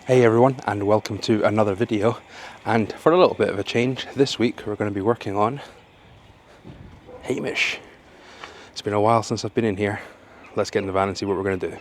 Hey everyone, and welcome to another video. And for a little bit of a change, this week we're going to be working on Hamish. It's been a while since I've been in here. Let's get in the van and see what we're going to do.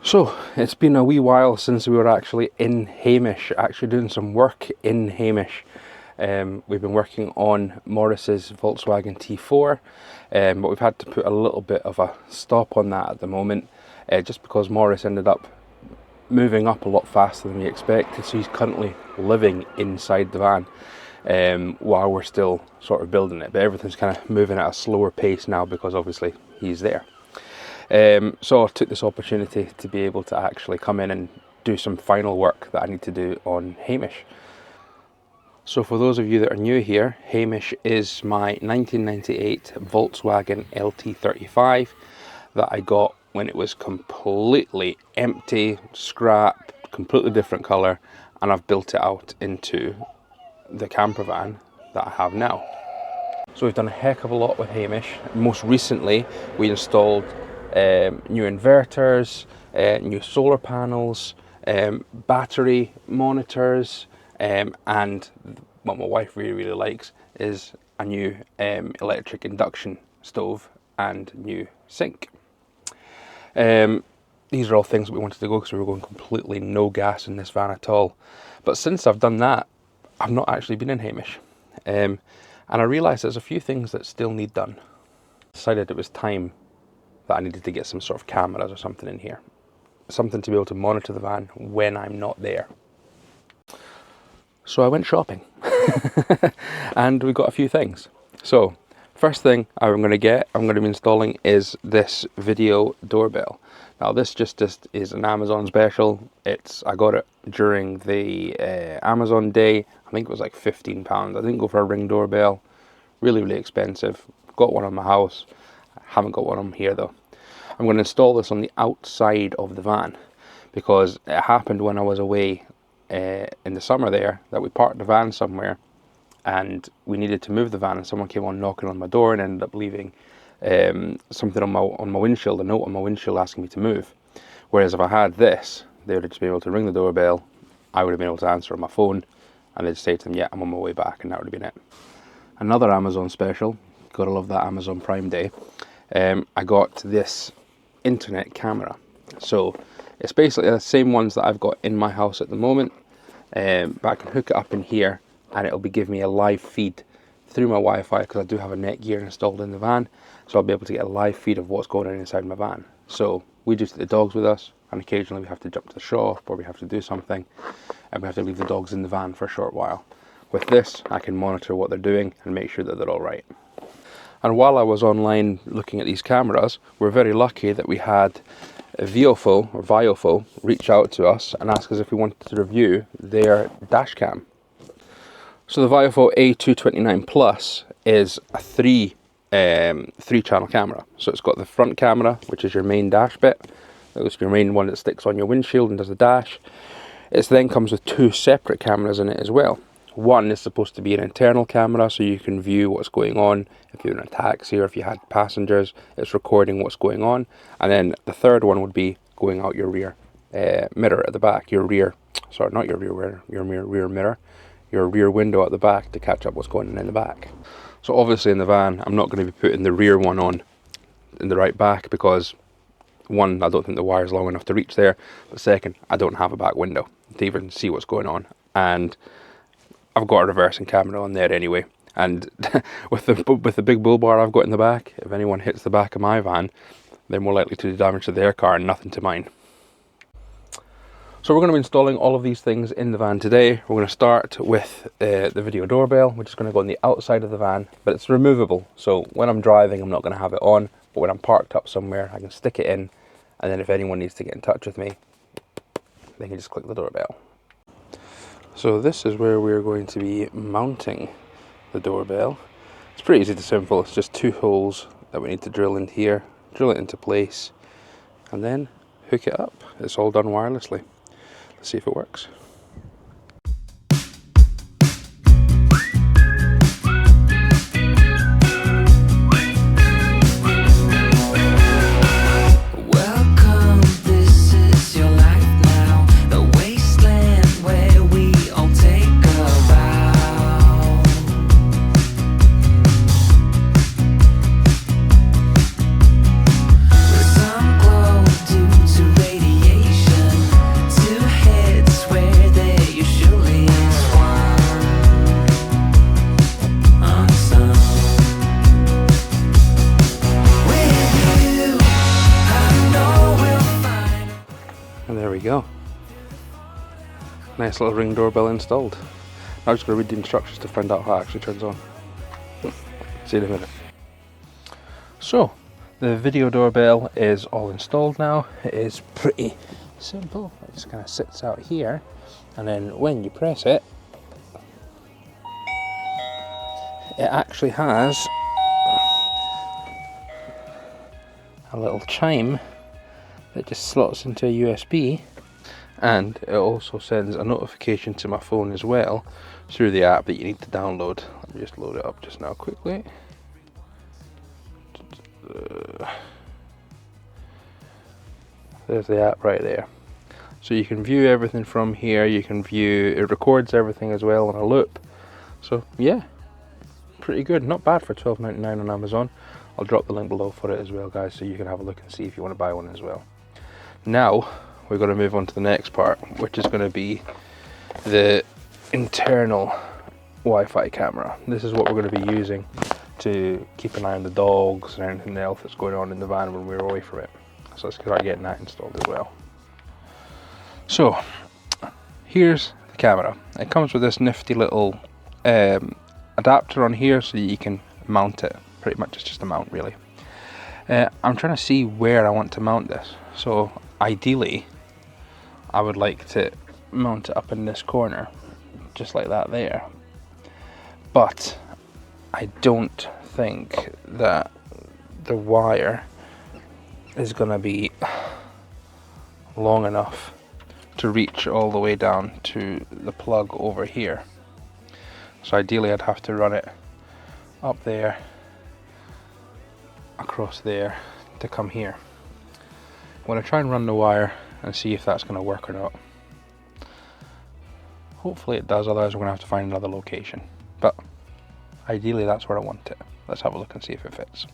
So it's been a wee while since we were actually in Hamish, actually doing some work in Hamish. We've been working on Morris's Volkswagen T4, but we've had to put a little bit of a stop on that at the moment, just because Morris ended up moving up a lot faster than we expected. So he's currently living inside the van while we're still sort of building it, but everything's kind of moving at a slower pace now because obviously he's there. So I took this opportunity to be able to actually come in and do some final work that I need to do on Hamish. So for those of you that are new here, Hamish is my 1998 Volkswagen LT35 that I got when it was completely empty, scrap, completely different colour, and I've built it out into the Campervan that I have now. So we've done a heck of a lot with Hamish. Most recently we installed new inverters, new solar panels, battery monitors, and what my wife really likes is a new electric induction stove and new sink. These are all things that we wanted to go because we were going completely no gas in this van at all. But since I've done that, I've not actually been in Hamish, and I realised there's a few things that still need done. Decided it was time that I needed to get some sort of cameras or something in here, something to be able to monitor the van when I'm not there. So I went shopping and we got a few things. So first thing I'm going to be installing is this video doorbell. Now this just is an Amazon special. I got it during the Amazon day. I think it was like £15. I didn't go for a Ring doorbell. Really expensive. Got one on my house. I haven't got one on here though. I'm going to install this on the outside of the van because it happened when I was away in the summer there, that we parked the van somewhere and we needed to move the van, and someone came on knocking on my door and ended up leaving something on my windshield, a note on my windshield asking me to move. Whereas if I had this, they would have just been able to ring the doorbell, I would have been able to answer on my phone, and they'd say to them, yeah, I'm on my way back, and that would have been it. Another Amazon special, gotta love that Amazon Prime Day, I got this internet camera. So it's basically the same ones that I've got in my house at the moment, but I can hook it up in here and it'll be giving me a live feed through my Wi-Fi because I do have a Netgear installed in the van, so I'll be able to get a live feed of what's going on inside my van. So we just take the dogs with us, and occasionally we have to jump to the shop or we have to do something and we have to leave the dogs in the van for a short while. With this I can monitor what they're doing and make sure that they're all right. And while I was online looking at these cameras, we're very lucky that we had VIOFO reach out to us and ask us if we wanted to review their dash cam. So the VIOFO A229 Plus is a three channel camera. So it's got the front camera, which is your main dash bit. That's your main one that sticks on your windshield and does the dash. It then comes with two separate cameras in it as well. One is supposed to be an internal camera, so you can view what's going on. If you're in a taxi or if you had passengers, it's recording what's going on. And then the third one would be going out your rear mirror at the back, your rear window at the back to catch up what's going on in the back. So obviously in the van, I'm not going to be putting the rear one on in the right back because one, I don't think the wire's long enough to reach there, but second, I don't have a back window to even see what's going on. And I've got a reversing camera on there anyway, and with the big bull bar I've got in the back, if anyone hits the back of my van, they're more likely to do damage to their car and nothing to mine. So we're going to be installing all of these things in the van today. We're going to start with the video doorbell, which is going to go on the outside of the van, but it's removable. So when I'm driving, I'm not going to have it on, but when I'm parked up somewhere, I can stick it in, and then if anyone needs to get in touch with me, they can just click the doorbell. So this is where we're going to be mounting the doorbell. It's pretty easy to simple. It's just two holes that we need to drill in here, drill it into place, and then hook it up. It's all done wirelessly. Let's see if it works. go. Nice little Ring doorbell installed. Now I'm just going to read the instructions to find out how it actually turns on. See you in a minute. So, the video doorbell is all installed now. It is pretty simple. It just kind of sits out here, and then when you press it, it actually has a little chime that just slots into a USB, and it also sends a notification to my phone as well through the app that you need to download. Let me just load it up just now quickly. There's the app right there. So you can view everything from here. You can view, it records everything as well on a loop. So yeah, pretty good. Not bad for $12.99 on Amazon. I'll drop the link below for it as well, guys, so you can have a look and see if you want to buy one as well. Now we're going to move on to the next part, which is going to be the internal Wi-Fi camera. This is what we're going to be using to keep an eye on the dogs and anything else that's going on in the van when we're away from it. So let's start getting that installed as well. So here's the camera. It comes with this nifty little adapter on here so you can mount it. Pretty much it's just a mount really. I'm trying to see where I want to mount this. So ideally I would like to mount it up in this corner, just like that there. But I don't think that the wire is going to be long enough to reach all the way down to the plug over here. So ideally I'd have to run it up there, across there, to come here. I'm going to try and run the wire and see if that's going to work or not. Hopefully it does, otherwise we're going to have to find another location. But ideally that's where I want it. Let's have a look and see if it fits.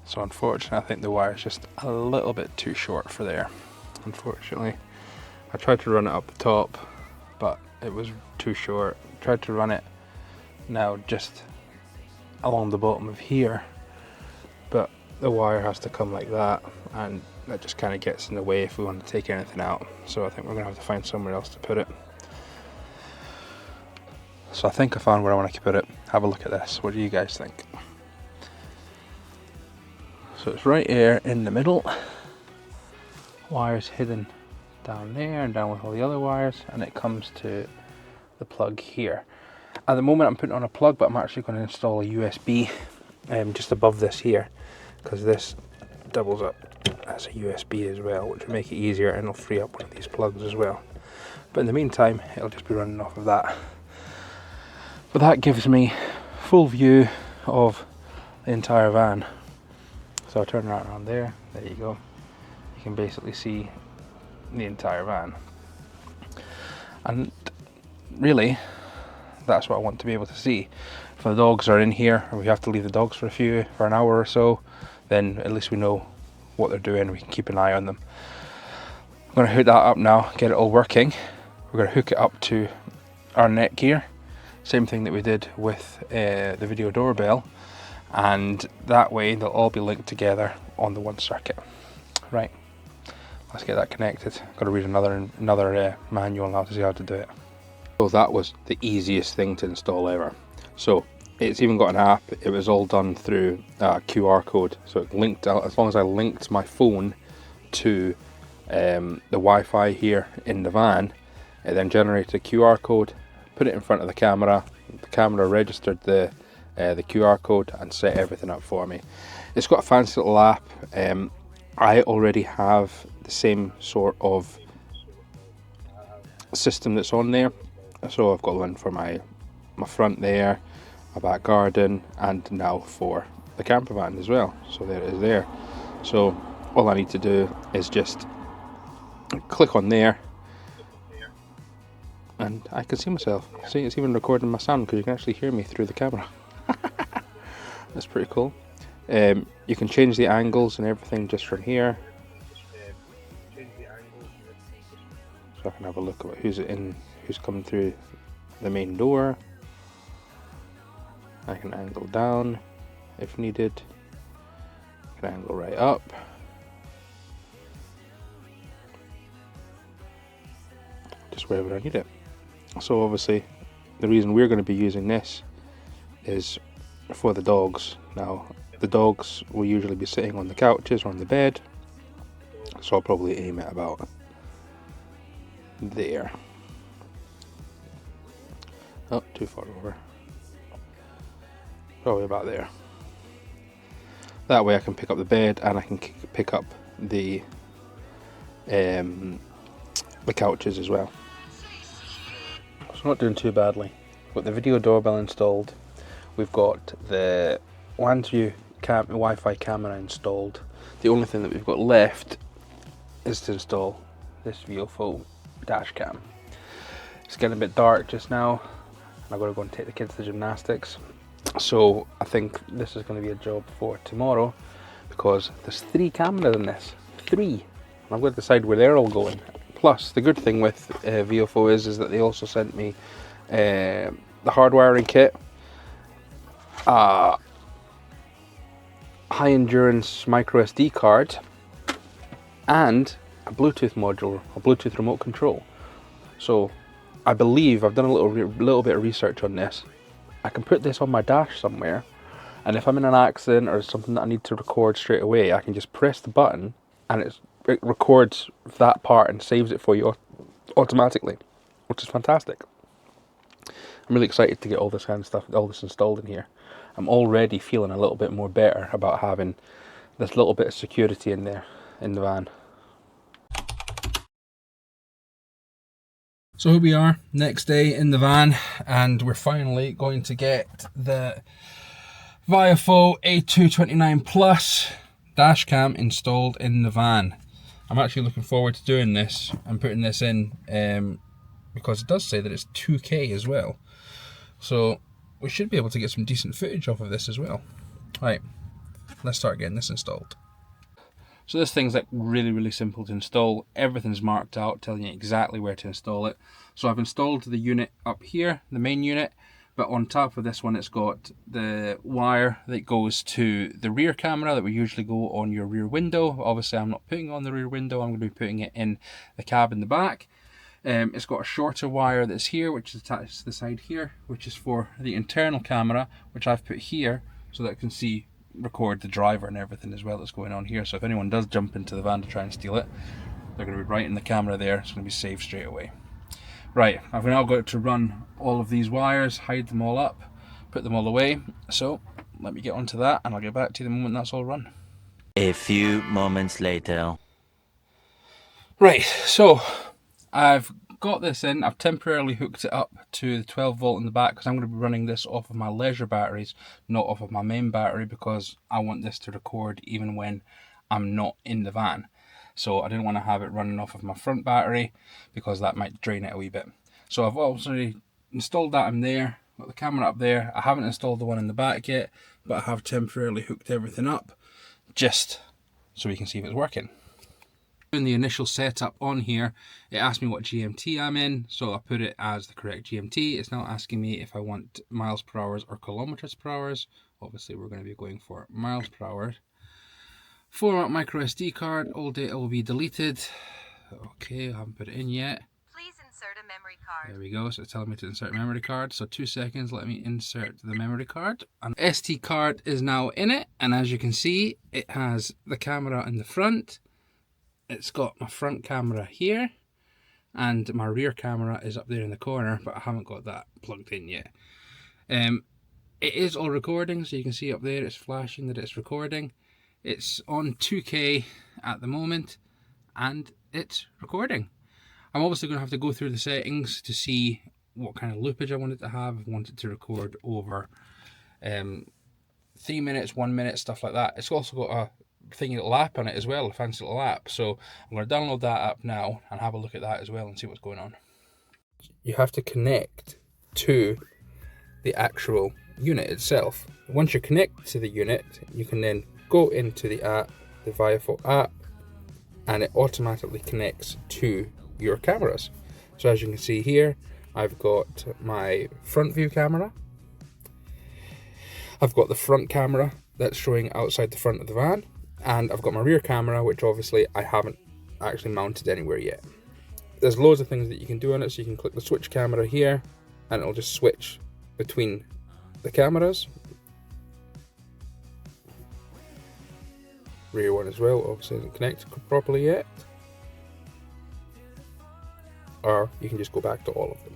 So unfortunately I think the wire is just a little bit too short for there. Unfortunately, I tried to run it up the top, but it was too short. Tried to run it now just along the bottom of here, but the wire has to come like that, and that just kind of gets in the way if we want to take anything out. So I think we're going to have to find somewhere else to put it. So I think I found where I want to put it. Have a look at this. What do you guys think? So it's right here in the middle. Wires hidden down there and down with all the other wires, and it comes to the plug here. At the moment I'm putting on a plug, but I'm actually going to install a USB just above this here, because this doubles up as a USB as well, which will make it easier, and it'll free up one of these plugs as well. But in the meantime it'll just be running off of that. But that gives me full view of the entire van. So I'll turn right around there. There you go. You can basically see the entire van. And really, that's what I want to be able to see. If the dogs are in here and we have to leave the dogs for an hour or so, then at least we know what they're doing. We can keep an eye on them. I'm going to hook that up now, get it all working. We're going to hook it up to our neck gear. Same thing that we did with the video doorbell. And that way they'll all be linked together on the one circuit. Right, let's get that connected. Got to read another manual now to see how to do it. So that was the easiest thing to install ever. So it's even got an app. It was all done through QR code. So it linked out, as long as I linked my phone to the Wi-Fi here in the van, it then generated a QR code, put it in front of the camera. The camera registered the QR code and set everything up for me. It's got a fancy little app. I already have the same sort of system that's on there. So I've got one for my front there, my back garden, and now for the camper van as well. So there it is there. So all I need to do is just click on there, and I can see myself. See, it's even recording my sound because you can actually hear me through the camera. That's pretty cool. You can change the angles and everything just from here. So I can have a look at who's coming through the main door. I can angle down if needed. I can angle right up. just wherever I need it. So obviously the reason we're going to be using this is for the dogs. Now the dogs will usually be sitting on the couches or on the bed, so I'll probably aim it about there. Oh, too far over. Probably about there. That way I can pick up the bed and I can pick up the couches as well. So not doing too badly. We've got the video doorbell installed. We've got the OneView Wi-Fi camera installed. The only thing that we've got left is to install this VIOFO dash cam. It's getting a bit dark just now, and I've got to go and take the kids to gymnastics. So I think this is going to be a job for tomorrow, because there's 3 cameras in this. 3. And I'm going to decide where they're all going. Plus, the good thing with VIOFO is that they also sent me the hardwiring kit, high endurance micro SD card, and a Bluetooth module, a Bluetooth remote control. So I believe I've done a little bit of research on this. I can put this on my dash somewhere, and if I'm in an accident or something that I need to record straight away, I can just press the button and it records that part and saves it for you automatically, which is fantastic. I'm really excited to get all this kind of stuff, all this installed in here. I'm already feeling a little bit more better about having this little bit of security in there, in the van. So here we are, next day in the van, and we're finally going to get the VIOFO A229 Plus dash cam installed in the van. I'm actually looking forward to doing this and putting this in, because it does say that it's 2K as well. So we should be able to get some decent footage off of this as well. Right, let's start getting this installed. So this thing's like really simple to install. Everything's marked out, telling you exactly where to install it. So I've installed the unit up here, the main unit, but on top of this one it's got the wire that goes to the rear camera that would usually go on your rear window. Obviously I'm not putting it on the rear window, I'm going to be putting it in the cab in the back. It's got a shorter wire that's here, which is attached to the side here, which is for the internal camera, which I've put here so that it can record the driver and everything as well that's going on here. So if anyone does jump into the van to try and steal it, they're going to be right in the camera there. It's going to be saved straight away. Right, I've now got to run all of these wires, hide them all up, put them all away. So let me get onto that and I'll get back to you the moment that's all run. A few moments later. Right, so I've got this in. I've temporarily hooked it up to the 12 volt in the back because I'm going to be running this off of my leisure batteries, not off of my main battery, because I want this to record even when I'm not in the van. So I didn't want to have it running off of my front battery because that might drain it a wee bit. So I've already installed that in there, got the camera up there. I haven't installed the one in the back yet, but I have temporarily hooked everything up just so we can see if it's working. In the initial setup on here, it asked me what GMT I'm in, so I put it as the correct GMT. It's now asking me if I want miles per hour or kilometers per hour. Obviously we're going to be going for miles per hour. Format micro SD card, all data will be deleted. Okay, I haven't put it in yet. Please insert a memory card. There we go, so it's telling me to insert a memory card. So 2 seconds, let me insert the memory card. An SD card is now in it, and as you can see, it has the camera in the front. It's got my front camera here, and my rear camera is up there in the corner, but I haven't got that plugged in yet. It is all recording, so you can see up there it's flashing that it's recording. It's on 2K at the moment, and it's recording. I'm obviously going to have to go through the settings to see what kind of loopage I want it to have. I want it to record over 3 minutes, 1 minute, stuff like that. It's also got a thingy little app on it as well, a fancy little app. So I'm going to download that app now and have a look at that as well and see what's going on. You have to connect to the actual unit itself. Once you're connected to the unit, you can then go into the app, the VIOFO app, and it automatically connects to your cameras. So as you can see here, I've got my front view camera. I've got the front camera that's showing outside the front of the van, and I've got my rear camera, which obviously I haven't actually mounted anywhere yet. there's loads of things that you can do on it. So you can click the switch camera here and it'll just switch between the cameras. Rear one as well, obviously isn't connected properly yet. Or you can just go back to all of them.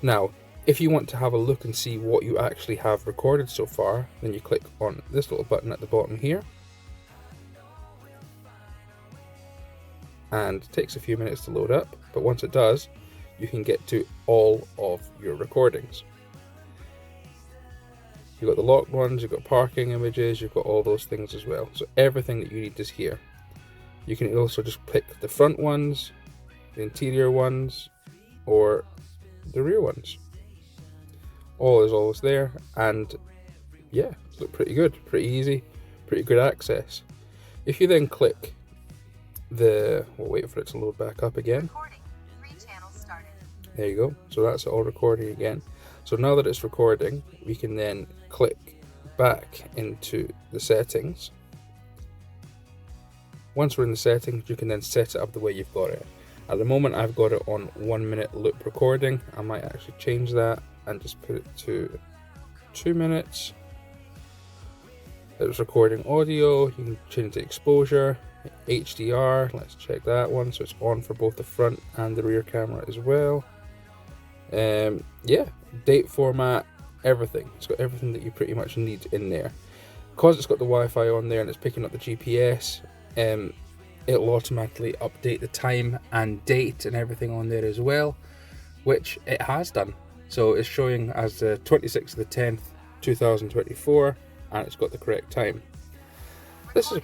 Now, if you want to have a look and see what you actually have recorded so far, then you click on this little button at the bottom here. And it takes a few minutes to load up, but once it does, you can get to all of your recordings. You've got the locked ones, you've got parking images, you've got all those things as well. So everything that you need is here. You can also just pick the front ones, the interior ones, or the rear ones. All is always there, and yeah, it's look pretty good, pretty easy, pretty good access. If you then click we'll wait for it to load back up again. Recording. 3 channels started. There you go. So that's all recording again. So now that it's recording, we can then click back into the settings. Once we're in the settings, you can then set it up the way you've got it. At the moment, I've got it on 1 minute loop recording. I might actually change that and just put it to 2 minutes. It's recording audio. You can change the exposure. HDR, let's check that one. So it's on for both the front and the rear camera as well. Yeah, date format, everything. It's got everything that you pretty much need in there. Because it's got the Wi-Fi on there and it's picking up the GPS, it'll automatically update the time and date and everything on there as well, which it has done. So it's showing as the 26th of the 10th, 2024, and it's got the correct time. This is...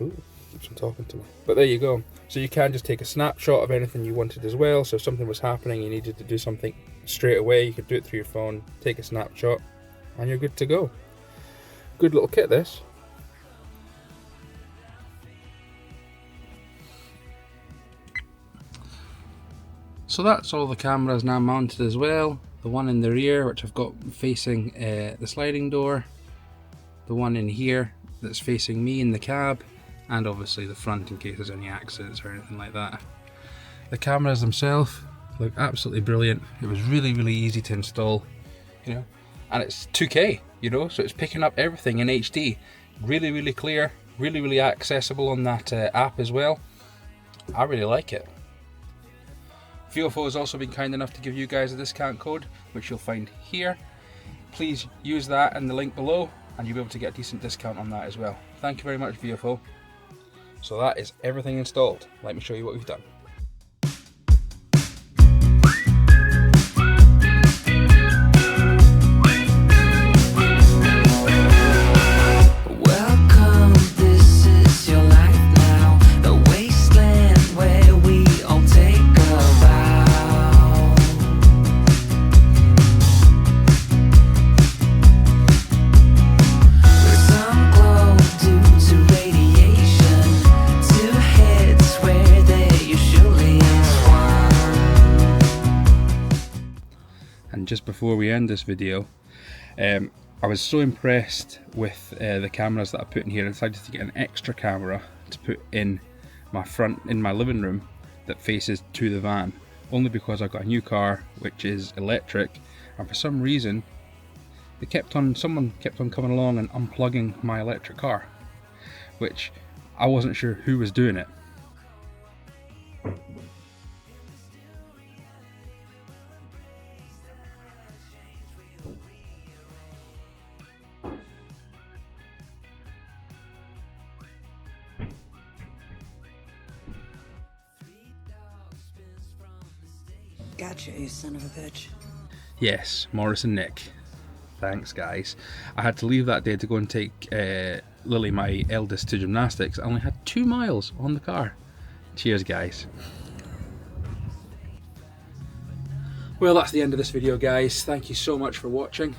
Ooh, keeps on talking to me. But there you go. So you can just take a snapshot of anything you wanted as well. So if something was happening, you needed to do something straight away, you could do it through your phone, take a snapshot, and you're good to go. Good little kit, this. So that's all the cameras now mounted as well. The one in the rear, which I've got facing the sliding door. The one in here that's facing me in the cab. And obviously the front in case there's any accidents or anything like that. The cameras themselves look absolutely brilliant. It was really easy to install, you know, and it's 2K, you know, so it's picking up everything in HD. Really clear, really accessible on that app as well. I really like it. VIOFO has also been kind enough to give you guys a discount code, which you'll find here. Please use that in the link below and you'll be able to get a decent discount on that as well. Thank you very much, VIOFO. So that is everything installed. Let me show you what we've done. Welcome, this is your life now, the wasteland where we all take a vow. With some glow due to radiation, two heads where there usually is one. And just before we end this video, I was so impressed with the cameras that I put in here. I decided to get an extra camera to put in my living room that faces to the van, only because I've got a new car which is electric, and for some reason someone kept on coming along and unplugging my electric car, which I wasn't sure who was doing it. Gotcha, you son of a bitch. Yes, Morris and Nick. Thanks, guys. I had to leave that day to go and take Lily, my eldest, to gymnastics. I only had 2 miles on the car. Cheers, guys. Well, that's the end of this video, guys. Thank you so much for watching.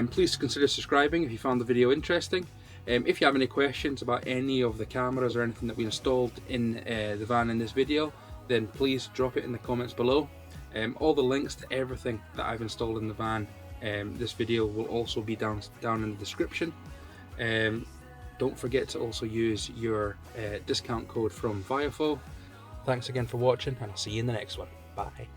Please consider subscribing if you found the video interesting. If you have any questions about any of the cameras or anything that we installed in the van in this video, then please drop it in the comments below. All the links to everything that I've installed in the van, this video will also be down in the description. Don't forget to also use your discount code from VIOFO Thanks again for watching, and I'll see you in the next one. Bye.